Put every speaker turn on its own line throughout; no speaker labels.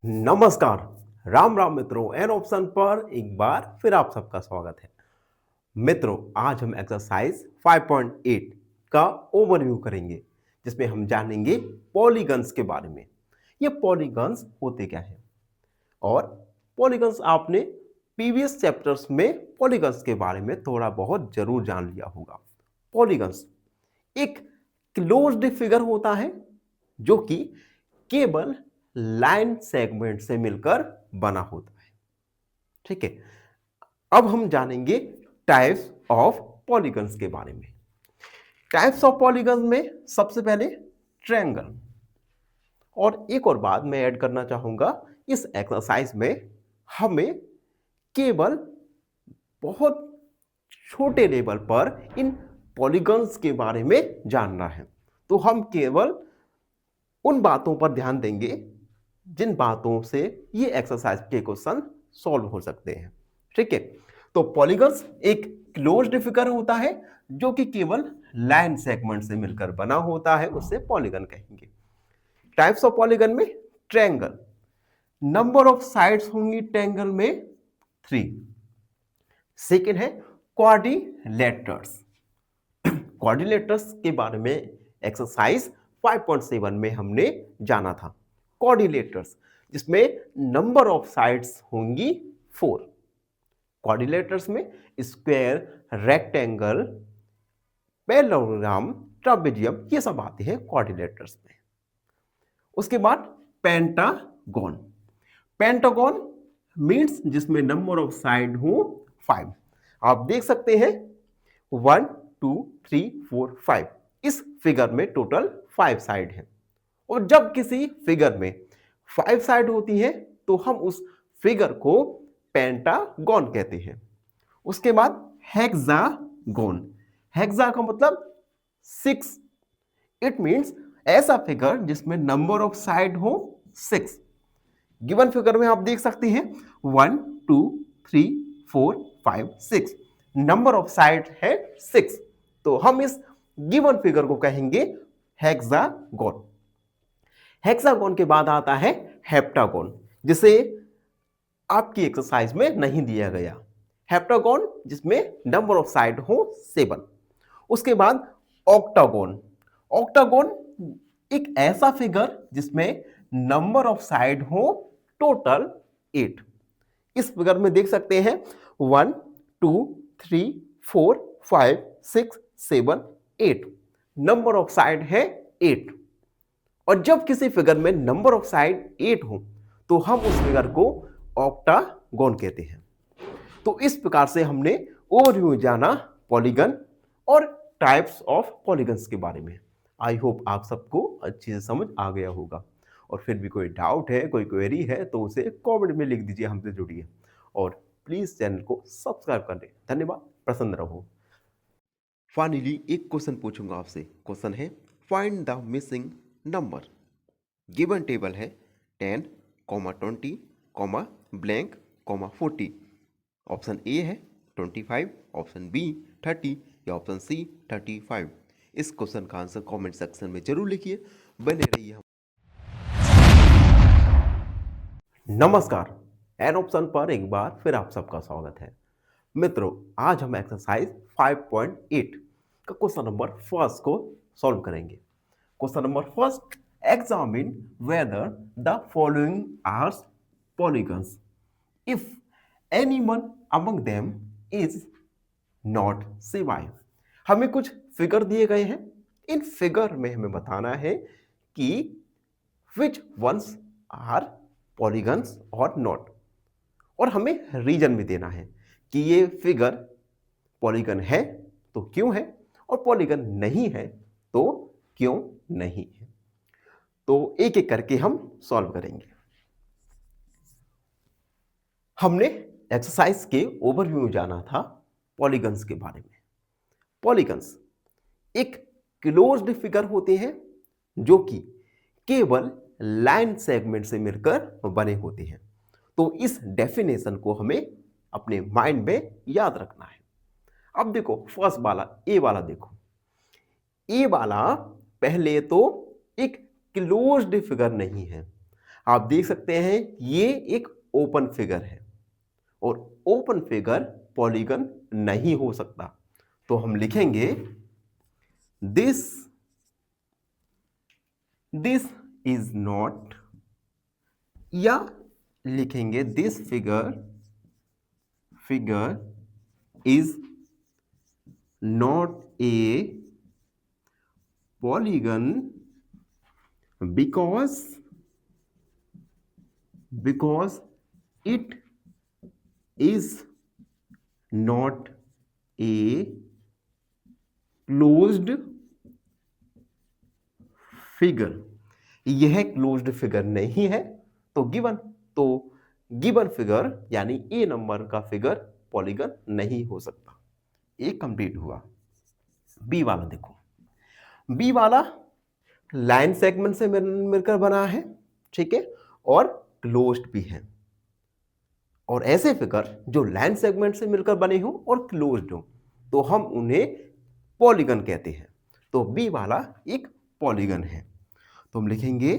नमस्कार। राम राम मित्रों, an option पर एक बार फिर आप सबका स्वागत है। मित्रों, आज हम एक्सरसाइज 5.8 का ओवरव्यू करेंगे, जिसमें हम जानेंगे पॉलीगन्स के बारे में। ये पॉलीगन्स होते क्या हैं और पॉलीगन्स आपने प्रीवियस चैप्टर्स में पॉलीगन्स के बारे में थोड़ा बहुत जरूर जान लिया होगा। पॉलीगन्स एक क्लोज्ड फिगर होता है जो कि केवल लाइन सेगमेंट से मिलकर बना होता है। ठीक है, अब हम जानेंगे टाइप्स ऑफ पॉलीगन्स के बारे में। टाइप्स ऑफ पॉलीगन्स में सबसे पहले ट्रायंगल, और एक और बात मैं ऐड करना चाहूंगा, इस एक्सरसाइज में हमें केवल बहुत छोटे लेवल पर इन पॉलीगन्स के बारे में जानना है। तो हम केवल उन बातों पर ध्यान देंगे जिन बातों से ये एक्सरसाइज के क्वेश्चन सॉल्व हो सकते हैं। ठीक है, तो पॉलीगन्स एक क्लोज्ड फिगर होता है जो कि केवल लाइन सेगमेंट से मिलकर बना होता है, उससे पॉलीगन कहेंगे। टाइप्स ऑफ पॉलीगन में ट्रायंगल, नंबर ऑफ साइड्स होंगी ट्रायंगल में 3। सेकेंड है क्वाड्रिलेटरस। क्वाड्रिलेटरस के बारे में एक्सरसाइज 5.7 में हमने जाना था। क्वाड्रिलेटरस जिसमें नंबर ऑफ साइड्स होंगी 4। क्वाड्रिलेटरस में स्क्वायर, रेक्टेंगल, पैरेललोग्राम, ट्रापेजियम, ये सब आते हैं क्वाड्रिलेटरस में। उसके बाद पेंटागन। पेंटागन मीन्स जिसमें नंबर ऑफ साइड हो 5। आप देख सकते हैं 1 2 3 4 5, इस फिगर में टोटल 5 साइड है। और जब किसी फिगर में 5 साइड होती है तो हम उस फिगर को पेंटागन कहते हैं। उसके बाद हेक्सागोन। हेक्सा का मतलब 6। इट मींस ऐसा फिगर जिसमें नंबर ऑफ साइड हो 6। गिवन फिगर में आप देख सकते हैं 1 2 3 4 5 6, नंबर ऑफ साइड है 6। तो हम इस गिवन फिगर को कहेंगे हेक्सागोन। हेक्सागोन के बाद आता है हेप्टागोन, जिसे आपकी एक्सरसाइज में नहीं दिया गया। हेप्टागोन जिसमें नंबर ऑफ साइड हो 7। उसके बाद ऑक्टागोन। ऑक्टागोन एक ऐसा फिगर जिसमें नंबर ऑफ साइड हो टोटल 8। इस फिगर में देख सकते हैं 1 2 3 4 5 6 7 8, नंबर ऑफ साइड है 8। और जब किसी फिगर में नंबर ऑफ साइड 8 हो तो हम उस फिगर को ऑक्टागोन कहते हैं। तो इस प्रकार से हमने ओवरव्यू जाना पॉलीगन और टाइप्स ऑफ पॉलीगन्स के बारे में। आई होप आप सबको अच्छे से समझ आ गया होगा। और फिर भी कोई डाउट है, कोई क्वेरी है तो उसे कमेंट में लिख दीजिए, हमसे जुड़िए और प्लीज चैनल को सब्सक्राइब कर दें। धन्यवाद, प्रसन्न रहो। फाइनली एक क्वेश्चन पूछूंगा आपसे। क्वेश्चन है find the missing number. Given table है 10, 20, ब्लैंक, 40। ऑप्शन ए है 25, ऑप्शन बी 30 या ऑप्शन सी 35। इस क्वेश्चन का आंसर कमेंट सेक्शन में जरूर लिखिए। बने रहिए हम। नमस्कार, एन ऑप्शन पर एक बार फिर आप सबका स्वागत है। मित्रों, आज हम एक्सरसाइज 5.8 का क्वेश्चन नंबर फर्स्ट को सॉल्व करेंगे। Question number first, examine whether the following are polygons if any one among them is not सिवाय। हमें कुछ फिगर दिए गए हैं। इन फिगर में हमें बताना है कि विच वंस आर पॉलीगन्स और नॉट, और हमें रीजन भी देना है कि ये फिगर पॉलीगन है तो क्यों है और पॉलीगन नहीं है तो क्यों नहीं है। तो एक एक करके हम सॉल्व करेंगे। हमने एक्सरसाइज के ओवरव्यू में जाना था पॉलीगन्स के बारे में। पॉलीगन्स एक क्लोज्ड फिगर होते हैं जो कि केवल लाइन सेगमेंट से मिलकर बने होते हैं। तो इस डेफिनेशन को हमें अपने माइंड में याद रखना है। अब देखो फर्स्ट वाला ए वाला, देखो ए वाला पहले तो एक क्लोज्ड फिगर नहीं है। आप देख सकते हैं ये एक ओपन फिगर है और ओपन फिगर पॉलीगन नहीं हो सकता। तो हम लिखेंगे दिस इज नॉट, या लिखेंगे this figure is not a polygon because it is not a closed figure। यह क्लोज्ड फिगर नहीं है। तो गिवन फिगर यानी ए नंबर का फिगर पॉलीगन नहीं हो सकता। एक कंप्लीट हुआ। बी वाला देखो, बी वाला लाइन सेगमेंट से मिलकर बना है, ठीक है, और क्लोज्ड भी है। और ऐसे फिगर जो लाइन सेगमेंट से मिलकर बने हो और क्लोज्ड हो तो हम उन्हें पॉलीगन कहते हैं। तो बी वाला एक पॉलीगन है। तो हम लिखेंगे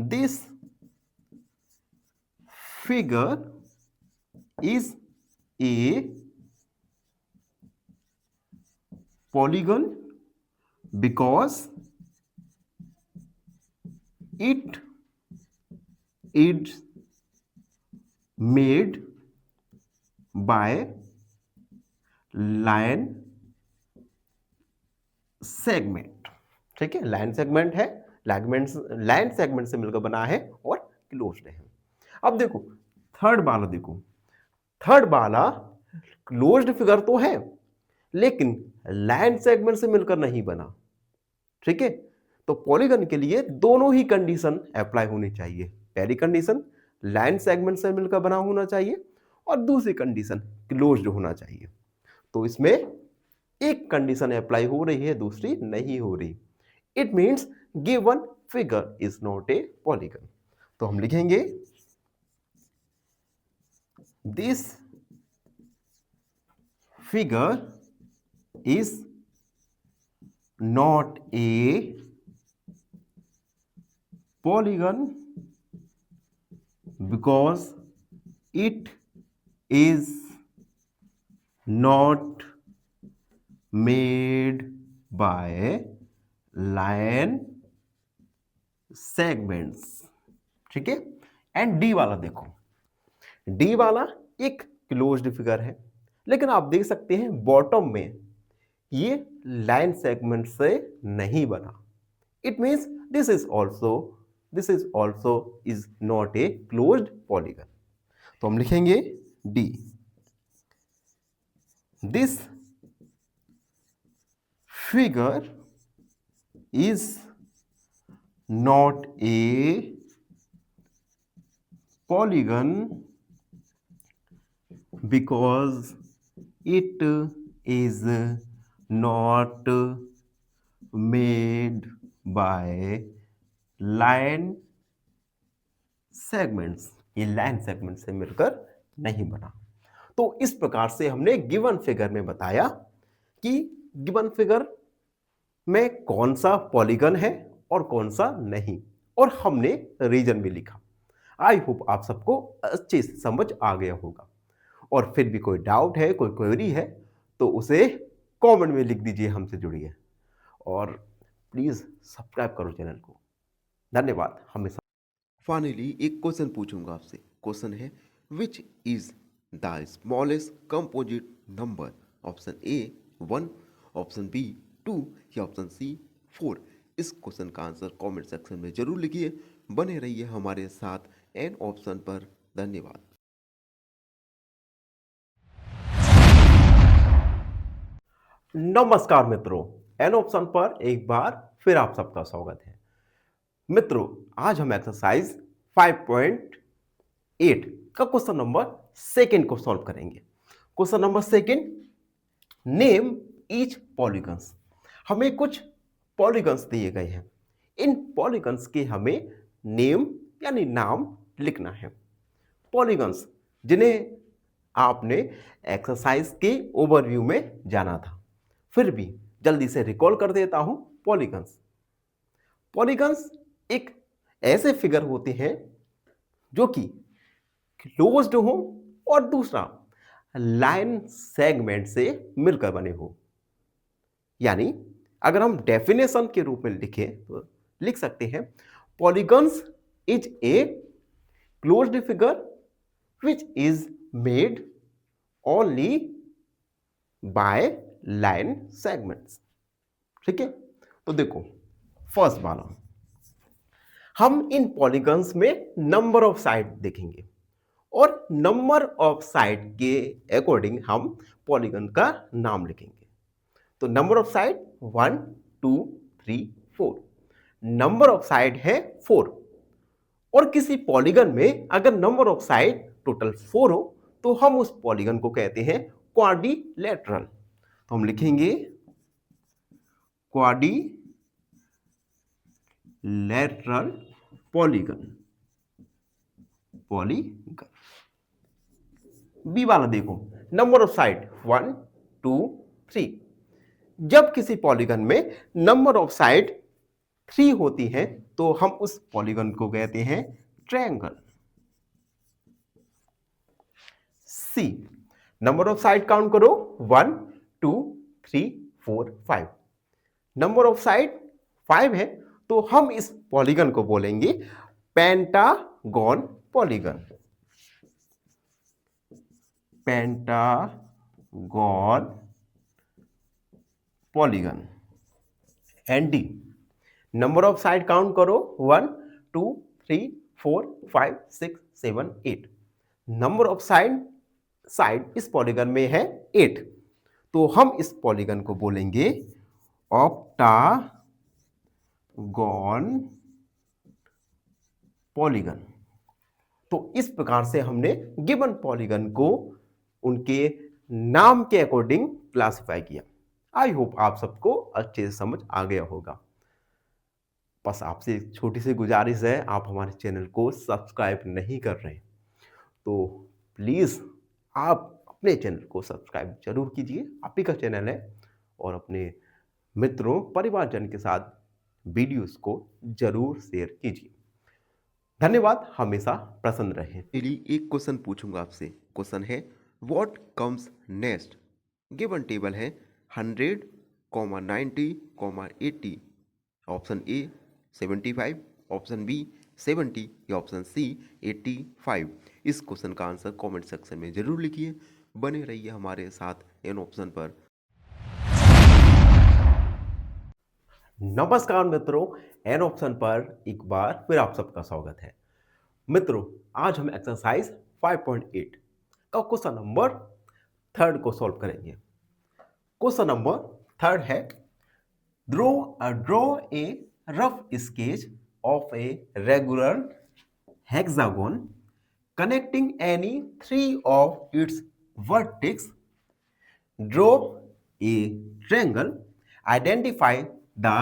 this figure is a polygon because it is made by line segment। ठीक है, लाइन सेगमेंट है, लाइन सेगमेंट से मिलकर बना है और क्लोज्ड है। अब देखो थर्ड वाला, देखो थर्ड वाला क्लोज्ड फिगर तो है लेकिन लाइन सेगमेंट से मिलकर नहीं बना। ठीक है, तो पॉलीगन के लिए दोनों ही कंडीशन अप्लाई होनी चाहिए। पहली कंडीशन लाइन सेगमेंट से मिलकर बना होना चाहिए और दूसरी कंडीशन क्लोज्ड होना चाहिए। तो इसमें एक कंडीशन अप्लाई हो रही है, दूसरी नहीं हो रही। It means given figure is not a polygon. तो हम लिखेंगे this figure is not a polygon because it is not made by line segments। ठीक है, एंड डी वाला देखो, डी वाला एक क्लोज्ड फिगर है लेकिन आप देख सकते हैं बॉटम में ये लाइन सेगमेंट से नहीं बना। It means this also is not a closed polygon। तो हम लिखेंगे D, this figure is not a polygon because it is not made by line segments. ये लाइन सेगमेंट से मिलकर नहीं बना। तो इस प्रकार से हमने गिवन फिगर में बताया कि गिवन फिगर में कौन सा पॉलीगन है और कौन सा नहीं, और हमने रीजन भी लिखा। आई होप आप सबको अच्छी समझ आ गया होगा। और फिर भी कोई डाउट है, कोई क्वेरी है तो उसे कमेंट में लिख दीजिए, हमसे जुड़िए और प्लीज सब्सक्राइब करो चैनल को। धन्यवाद। हमेशा
फाइनली एक क्वेश्चन पूछूंगा आपसे। क्वेश्चन है which is the smallest composite number? Option A 1, option B 2 या ऑप्शन सी 4। इस क्वेश्चन का आंसर कमेंट सेक्शन में जरूर लिखिए। बने रहिए हमारे साथ एन ऑप्शन पर। धन्यवाद।
नमस्कार मित्रों, एन ऑप्शन पर एक बार फिर आप सबका स्वागत है। मित्रों, आज हम एक्सरसाइज 5.8 का क्वेश्चन नंबर 2 को सॉल्व करेंगे। Question number 2, name each polygons. हमें कुछ पॉलीगन्स दिए गए हैं, इन पॉलीगन्स के हमें नेम यानी नाम लिखना है। पॉलीगन्स जिन्हें आपने एक्सरसाइज के ओवरव्यू में जाना था, फिर भी जल्दी से रिकॉल कर देता हूं। पॉलीगन्स एक ऐसे फिगर होते हैं जो कि क्लोज्ड हो और दूसरा लाइन सेगमेंट से मिलकर बने हो। यानी अगर हम डेफिनेशन के रूप में लिखें तो लिख सकते हैं polygons is a closed figure which is made only by line segments. ठीक है, तो देखो फर्स्ट वाला, हम इन पॉलीगन्स में नंबर ऑफ साइड देखेंगे और नंबर ऑफ साइड के अकॉर्डिंग हम पॉलीगन का नाम लिखेंगे। तो number of side 1 2 3 4, number of side है 4 और किसी पॉलीगन में अगर नंबर ऑफ साइड टोटल 4 हो तो हम उस पॉलीगन को कहते हैं क्वाड्रिलेटरल। तो हम लिखेंगे क्वाड्रिलेटरल पॉलीगन। बी वाला देखो, नंबर ऑफ साइड 1 2 3, जब किसी पॉलीगन में नंबर ऑफ साइड 3 होती है तो हम उस पॉलीगन को कहते हैं triangle. C, number of side count करो 1 2 3 4 5, नंबर ऑफ साइड 5 है तो हम इस पॉलीगन को बोलेंगे pentagon polygon. Pentagon polygon. And D, number of side count करो 1 2 3 4 5 6 7 8, नंबर ऑफ साइड इस पॉलीगन में है 8 तो हम इस पॉलीगन को बोलेंगे ऑक्टागन पॉलीगन। तो इस प्रकार से हमने गिवन पॉलीगन को उनके नाम के अकॉर्डिंग क्लासिफाई किया। आई होप आप सबको अच्छे से समझ आ गया होगा। बस आपसे एक छोटी सी गुजारिश है, आप हमारे चैनल को सब्सक्राइब नहीं कर रहे हैं तो प्लीज़ आप अपने चैनल को सब्सक्राइब जरूर कीजिए, आप ही का चैनल है, और अपने मित्रों परिवारजन के साथ वीडियोस को जरूर शेयर कीजिए। धन्यवाद, हमेशा प्रसन्न रहें।
चलिए एक क्वेश्चन पूछूंगा आपसे। क्वेश्चन है what comes next. Given table है 100, 90, 80। ऑप्शन ए 75, ऑप्शन बी 70 या ऑप्शन सी 85। इस क्वेश्चन का आंसर कमेंट सेक्शन में जरूर लिखिए। बने रहिए हमारे साथ इन ऑप्शन पर।
नमस्कार मित्रों, एन ऑप्शन पर एक बार फिर आप सबका स्वागत है। मित्रों, आज हम एक्सरसाइज 5.8 का क्वेश्चन नंबर 3 को सॉल्व करेंगे। क्वेश्चन नंबर 3 है draw a rough sketch of a regular hexagon connecting any 3 of its vertex. Draw a triangle. Identify the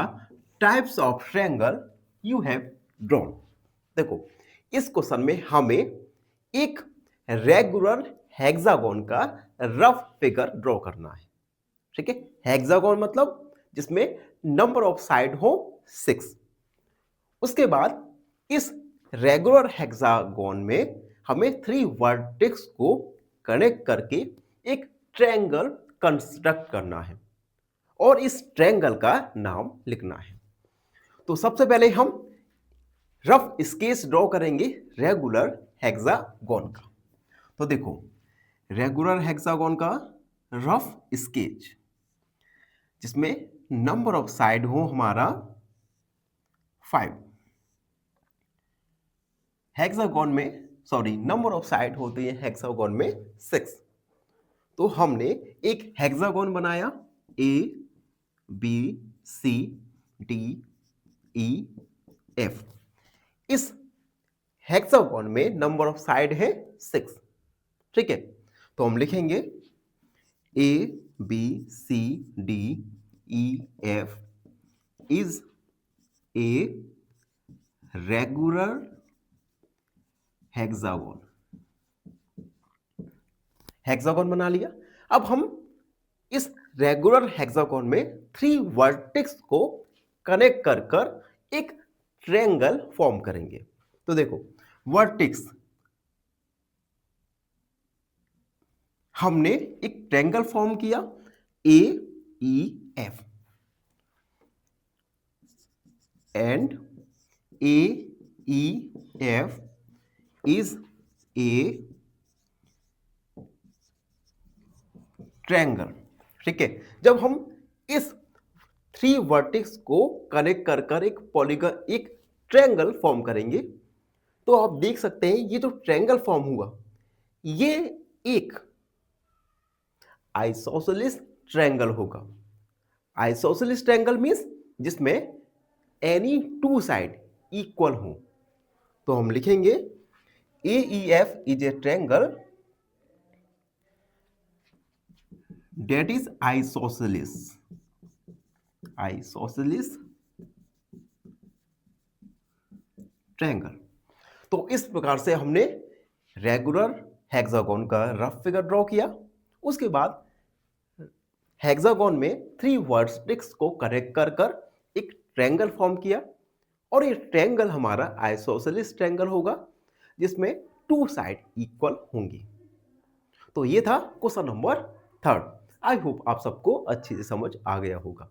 types of triangle you have drawn. देखो इस क्वेश्चन में हमें एक regular hexagon का rough figure draw करना है। ठीक है, हेक्सागोन मतलब जिसमें नंबर ऑफ साइड हो 6। उसके बाद इस रेगुलर हेक्सागोन में हमें 3 वर्टेक्स को कनेक्ट करके एक ट्रायंगल कंस्ट्रक्ट करना है और इस ट्रायंगल का नाम लिखना है। तो सबसे पहले हम रफ स्केच ड्रॉ करेंगे रेगुलर हेक्सागोन का। तो देखो रेगुलर हेक्सागोन का रफ स्केच जिसमें नंबर ऑफ साइड हो हमारा 5, हेक्सागोन में नंबर ऑफ साइड होती है हेक्सागोन में 6। तो हमने एक हेक्सागोन बनाया A B C D E F। इस हेक्सागोन में नंबर ऑफ साइड है 6। ठीक है, तो हम लिखेंगे A B C D E F is a regular hexagon. Hexagon बना लिया। अब हम इस रेगुलर हेक्सागोन में 3 वर्टेक्स को कनेक्ट कर एक ट्रायंगल फॉर्म करेंगे। तो देखो वर्टेक्स, हमने एक ट्रायंगल फॉर्म किया A E F and A E F is a triangle. ठीक है, जब हम इस 3 वर्टेक्स को कनेक्ट कर कर एक पॉलीगन, एक ट्रायंगल फॉर्म करेंगे, तो आप देख सकते हैं ये जो ट्रायंगल फॉर्म हुआ ये एक आइसोसेलेस ट्रायंगल होगा। आइसोसेलेस ट्रायंगल मींस जिसमें एनी टू साइड इक्वल हो। तो हम लिखेंगे AEF is a triangle that is isosceles triangle. तो इस प्रकार से हमने रेगुलर हेक्सागोन का रफ फिगर ड्रॉ किया। उसके बाद हेक्सागोन में 3 वर्टेक्स को कनेक्ट कर कर एक ट्रायंगल फॉर्म किया, और ये ट्रायंगल हमारा आइसोसेलेस ट्रायंगल होगा जिसमें 2 साइड इक्वल होंगी। तो ये था क्वेश्चन नंबर 3। आई होप आप सबको अच्छे से समझ आ गया होगा।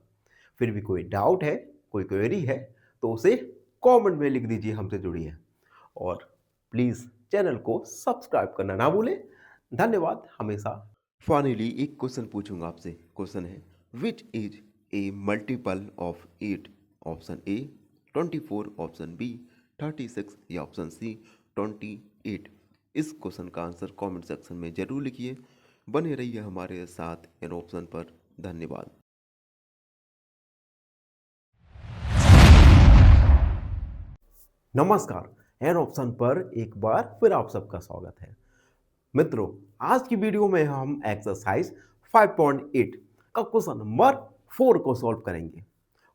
फिर भी कोई डाउट है, कोई क्वेरी है, तो उसे कमेंट में लिख दीजिए, हमसे जुड़िए और प्लीज चैनल को सब्सक्राइब करना ना भूलें। धन्यवाद हमेशा।
फाइनली एक क्वेश्चन पूछूंगा आपसे। क्वेश्चन है which is a multiple of 8? Option A 24, option B 36 या ऑप्शन सी 28। इस क्वेश्चन का आंसर कमेंट सेक्शन में जरूर लिखिए। बने रहिए हमारे साथ इन ऑप्शन पर। धन्यवाद।
नमस्कार, एन ऑप्शन पर एक बार फिर आप सबका स्वागत है। मित्रों, आज की वीडियो में हम एक्सरसाइज 5.8 का क्वेश्चन नंबर 4 को सॉल्व करेंगे।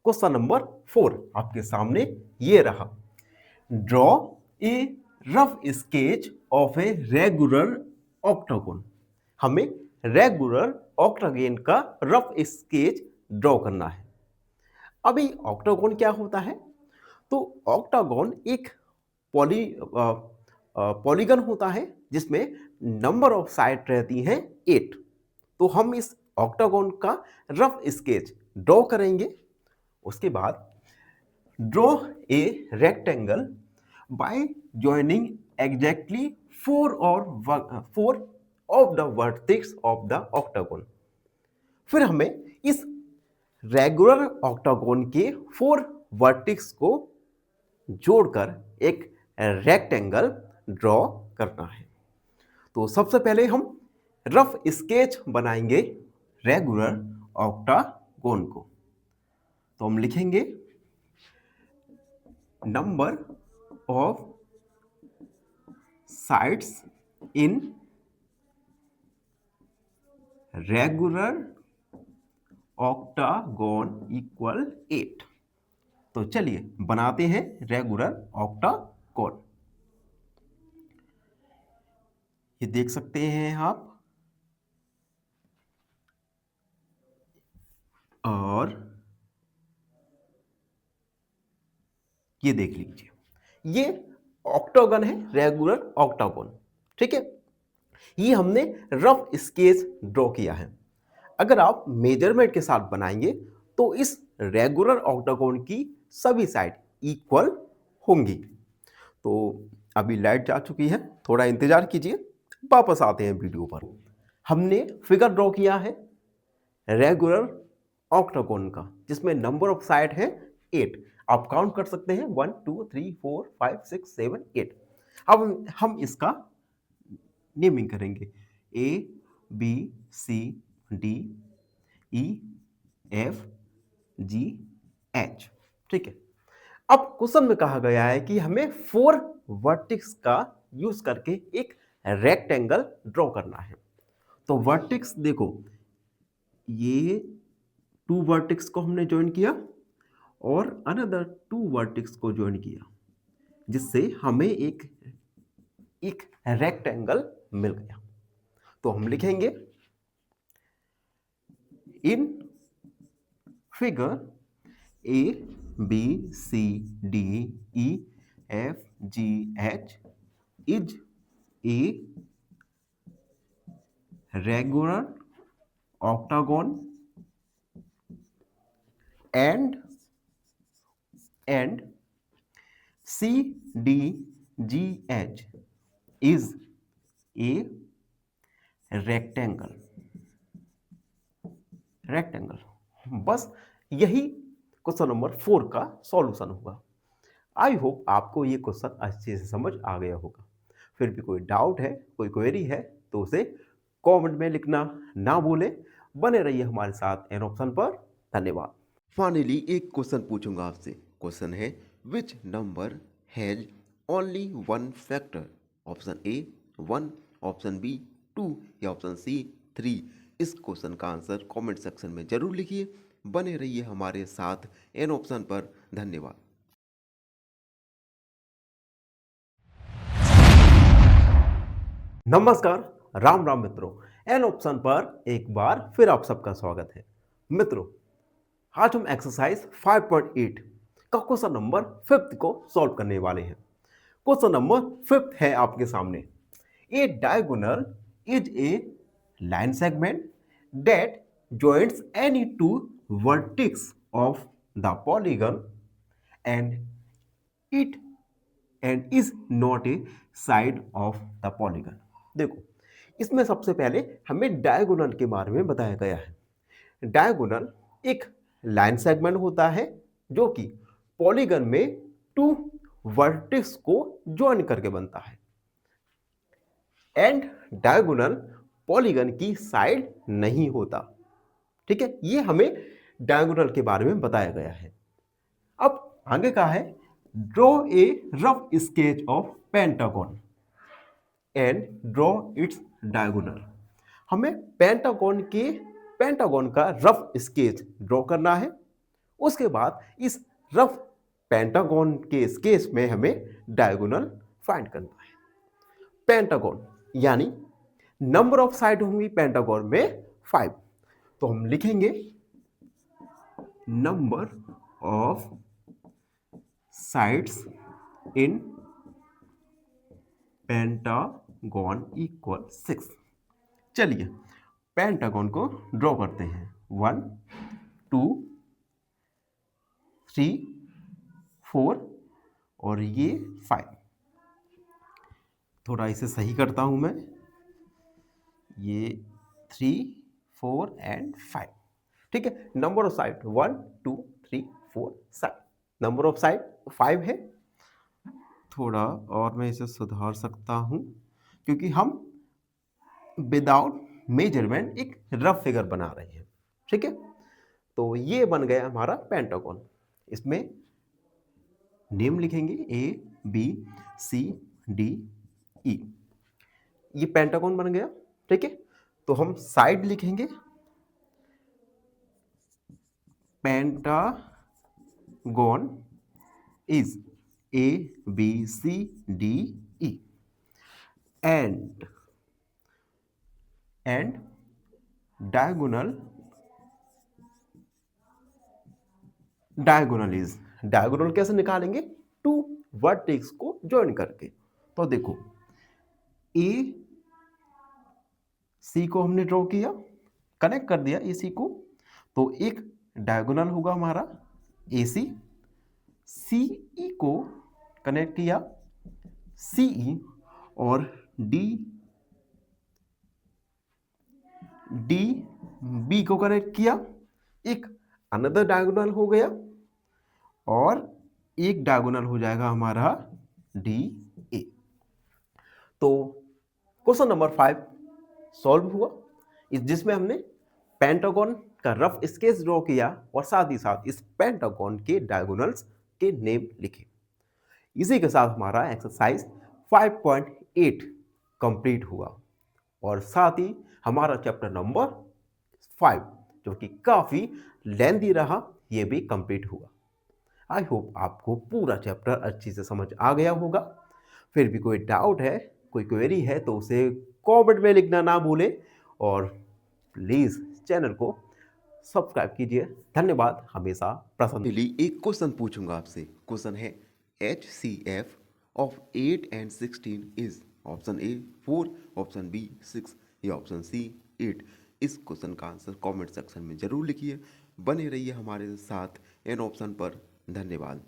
क्वेश्चन नंबर 4 आपके सामने ये रहा। Draw a rough sketch of a regular octagon. हमें रेगुलर ऑक्टागोन का रफ स्केच ड्रॉ करना है। अभी ऑक्टागोन क्या होता है? तो ऑक्टागोन एक पॉलीगन होता है जिसमें नंबर ऑफ साइड रहती हैं 8। तो हम इस ऑक्टागोन का रफ स्केच ड्रॉ करेंगे। उसके बाद draw a rectangle bye joining exactly 4 of the vertex of the octagon. फिर हमें इस रेगुलर ऑक्टागोन के 4 वर्टेक्स को जोड़कर एक रेक्टेंगल ड्रॉ करना है। तो सबसे पहले हम रफ स्केच बनाएंगे रेगुलर ऑक्टागोन को। तो हम लिखेंगे number of sides in regular octagon equal 8। तो चलिए बनाते हैं रेगुलर ऑक्टागोन। ये देख सकते हैं आप, और ये देख लीजिए, ये ऑक्टागोन है, रेगुलर ऑक्टागोन। ठीक है, ये हमने रफ स्केच ड्रॉ किया है। अगर आप मेजरमेंट के साथ बनाएंगे तो इस रेगुलर ऑक्टागोन की सभी साइड इक्वल होंगी। तो अभी लाइट जा चुकी है, थोड़ा इंतजार कीजिए, वापस आते हैं वीडियो पर। हमने फिगर ड्रॉ किया है रेगुलर ऑक्टागोन का जिसमें नंबर ऑफ साइड है 8। आप काउंट कर सकते हैं 1 2 3 4 5 6 7 8। अब हम इसका नेमिंग करेंगे A B C D E F G H। ठीक है, अब क्वेश्चन में कहा गया है कि हमें 4 वर्टेक्स का यूज करके एक रेक्टेंगल ड्रॉ करना है। तो वर्टेक्स देखो, ये 2 वर्टेक्स को हमने ज्वाइन किया और अनदर 2 वर्टेक्स को ज्वाइन किया, जिससे हमें एक रेक्टेंगल मिल गया। तो हम लिखेंगे in figure A B C D E F G H is a regular octagon and C D G H is a rectangle. बस यही क्वेश्चन नंबर 4 का सॉल्यूशन होगा। आई होप आपको ये क्वेश्चन अच्छे से समझ आ गया होगा। फिर भी कोई डाउट है, कोई क्वेरी है तो उसे कमेंट में लिखना ना भूलें। बने रहिए हमारे साथ एन ऑप्शन पर। धन्यवाद।
फाइनली एक क्वेश्चन पूछूंगा आपसे। क्वेश्चन है which number has only one factor? Option A 1, option B 2 या ऑप्शन सी 3। इस क्वेश्चन का आंसर कमेंट सेक्शन में जरूर लिखिए। बने रहिए हमारे साथ एन ऑप्शन पर। धन्यवाद।
नमस्कार, राम राम मित्रों। एन ऑप्शन पर एक बार फिर आप सबका स्वागत है। मित्रों, आज हम एक्सरसाइज 5.8 का क्वेश्चन नंबर 5 को सॉल्व करने वाले हैं। क्वेश्चन नंबर 5 है आपके सामने। A diagonal is a line segment that joins any two vertices of the polygon and it and is not a side of the polygon। देखो, इसमें सबसे पहले हमें डायगोनल के बारे में बताया गया है। डायगोनल एक लाइन सेगमेंट होता है जो कि पॉलीगन में 2 वर्टिक्स को ज्वाइन करके बनता है। एंड डायगोनल पॉलीगन की साइड नहीं होता। ठीक है, ये हमें डायगोनल के बारे में बताया गया है। अब आगे का है draw a rough sketch of pentagon and draw its diagonal. हमें पेंटागन का रफ स्केच ड्रॉ करना है। उसके बाद इस रफ पेंटागन के स्केच में हमें डायगोनल फाइंड करना है। पेंटागन यानी नंबर ऑफ साइड होंगी पेंटागन में 5। तो हम लिखेंगे number of sides in pentagon equal 6। चलिए पेंटागन को ड्रॉ करते हैं। 1 2 3 4 और ये 5। थोड़ा इसे सही करता हूं मैं। ये 3 4 एंड 5। ठीक है, number of side 1 2 3 4 side, number of side 5 है। थोड़ा और मैं इसे सुधार सकता हूं क्योंकि हम विदाउट मेजरमेंट एक रफ फिगर बना रहे हैं। ठीक है, तो ये बन गया हमारा पेंटागन। इसमें नेम लिखेंगे A B C D E। ये पेंटागन बन गया। ठीक है, तो हम साइड लिखेंगे pentagon is A B C D E and diagonal is, diagonal कैसे निकालेंगे? 2 वर्टेक्स को ज्वाइन करके। तो देखो ए सी को हमने ड्रॉ किया, कनेक्ट कर दिया ए सी को, तो एक डायगोनल होगा हमारा ए सी। सी ई को कनेक्ट किया सी ई और डी बी को कनेक्ट किया, एक अनदर डायगोनल हो गया और एक डायगोनल हो जाएगा हमारा डी ए। तो क्वेश्चन नंबर 5 सॉल्व हुआ, जिसमें हमने पेंटागन का रफ स्केच ड्रॉ किया और साथ ही साथ इस पेंटागन के डायगोनल्स के नेम लिखे। इसी के साथ हमारा एक्सरसाइज 5.8 कंप्लीट हुआ और साथ ही हमारा चैप्टर नंबर 5 जो कि काफ़ी लेंथी रहा, ये भी कंप्लीट हुआ। आई होप आपको पूरा चैप्टर अच्छी से समझ आ गया होगा। फिर भी कोई डाउट है, कोई क्वेरी है तो उसे कमेंट में लिखना ना भूलें और प्लीज़ चैनल को सब्सक्राइब कीजिए। धन्यवाद, हमेशा प्रसन्न।
फाइनली एक क्वेश्चन पूछूंगा आपसे। क्वेश्चन है HCF of 8 and 16 is option A 4, option B 6 या ऑप्शन सी 8। इस क्वेश्चन का आंसर कमेंट सेक्शन में जरूर लिखिए। बने रहिए हमारे साथ इन ऑप्शन पर। धन्यवाद।